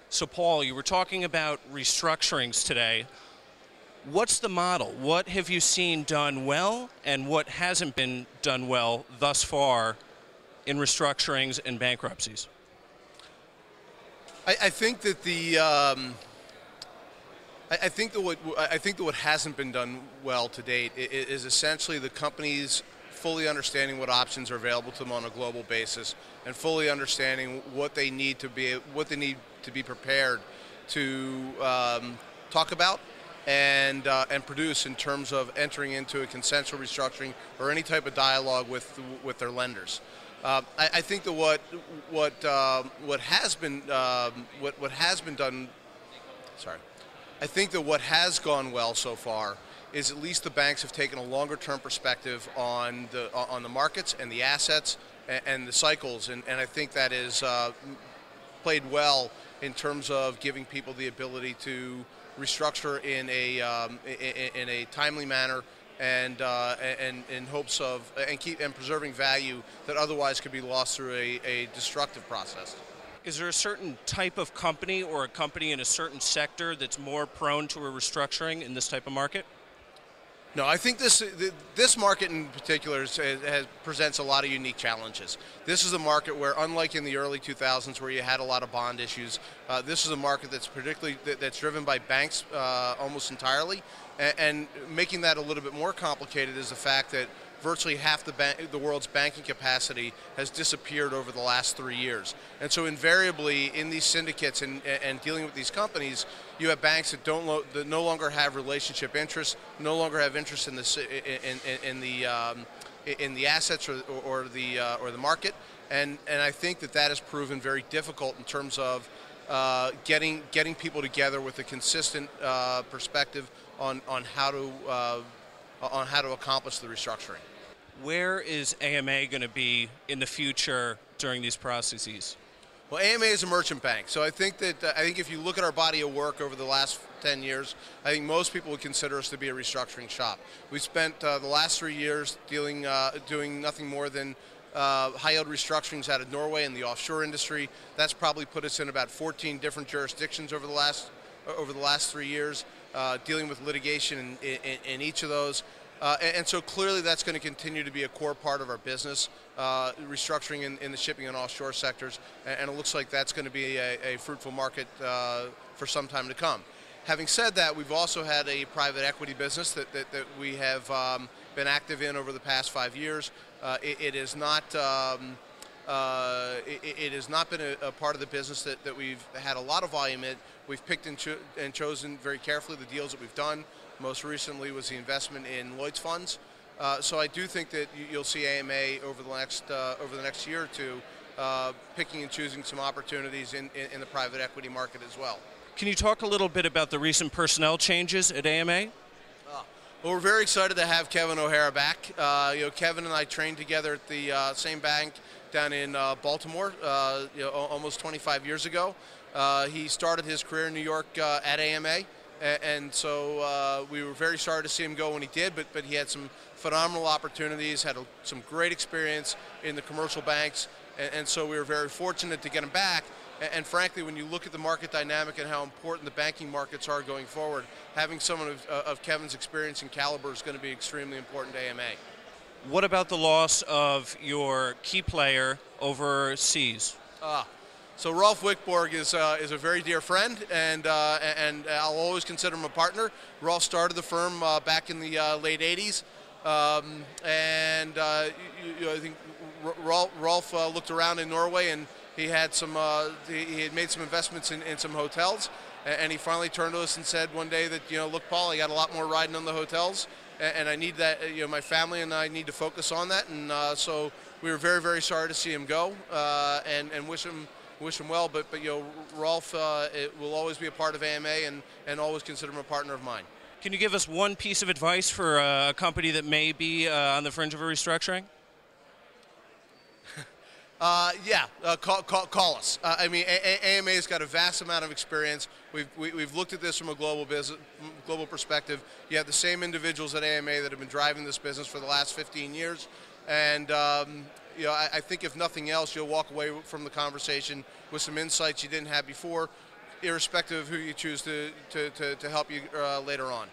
So, Paul, you were talking about restructurings today. What's the model? What have you seen done well, and what hasn't been done well thus far in restructurings and bankruptcies? I think that I think that what hasn't been done well to date is essentially the companies fully understanding what options are available to them on a global basis, and fully understanding what they need to be prepared to talk about and produce in terms of entering into a consensual restructuring or any type of dialogue with their lenders. I think that what has been done. Sorry. I think that what has gone well so far is at least the banks have taken a longer-term perspective on the markets and the assets and the cycles, and I think that is played well in terms of giving people the ability to restructure in a timely manner and in hopes of and preserving value that otherwise could be lost through a destructive process. Is there a certain type of company or a company in a certain sector that's more prone to a restructuring in this type of market? No, I think this market in particular presents a lot of unique challenges. This is a market where, unlike in the early 2000s where you had a lot of bond issues, this is a market that's driven by banks almost entirely, and making that a little bit more complicated is the fact that virtually half the world's banking capacity has disappeared over the last 3 years. And so invariably in these syndicates and dealing with these companies, you have banks that that no longer have relationship interests, no longer have interest in the assets or the market. And I think that has proven very difficult in terms of getting people together with a consistent perspective on how to accomplish the restructuring. Where is AMA going to be in the future during these processes? Well, AMA is a merchant bank, so I think if you look at our body of work over the last 10 years, I think most people would consider us to be a restructuring shop. We spent the last 3 years doing nothing more than high-yield restructurings out of Norway in the offshore industry. That's probably put us in about 14 different jurisdictions over the last 3 years, dealing with litigation in each of those. And so clearly that's going to continue to be a core part of our business, restructuring in the shipping and offshore sectors, and it looks like that's going to be a fruitful market for some time to come. Having said that, we've also had a private equity business that we have been active in over the past 5 years. It has not been a part of the business that we've had a lot of volume in. We've picked and chosen very carefully the deals that we've done. Most recently was the investment in Lloyd's funds. So I do think that you'll see AMA over the next year or two picking and choosing some opportunities in the private equity market as well. Can you talk a little bit about the recent personnel changes at AMA? Well, we're very excited to have Kevin O'Hara back. Kevin and I trained together at the same bank down in Baltimore almost 25 years ago. He started his career in New York at AMA. And so we were very sorry to see him go when he did, but he had some phenomenal opportunities, had some great experience in the commercial banks, and so we were very fortunate to get him back. And frankly, when you look at the market dynamic and how important the banking markets are going forward, having someone of Kevin's experience and caliber is going to be extremely important to AMA. What about the loss of your key player overseas? So Rolf Wickborg is a very dear friend, and I'll always consider him a partner. Rolf started the firm back in the late 80s, and I think Rolf looked around in Norway, and he had made some investments in some hotels, and he finally turned to us and said one day that, look, Paul, I got a lot more riding on the hotels, and I need that. My family and I need to focus on that, and so we were very, very sorry to see him go, and wish him well, but Rolf will always be a part of AMA and always consider him a partner of mine. Can you give us one piece of advice for a company that may be on the fringe of a restructuring? Call us. AMA has got a vast amount of experience. We've looked at this from a global perspective. You have the same individuals at AMA that have been driving this business for the last 15 years, and I think if nothing else, you'll walk away from the conversation with some insights you didn't have before. irrespective of who you choose to help you later on.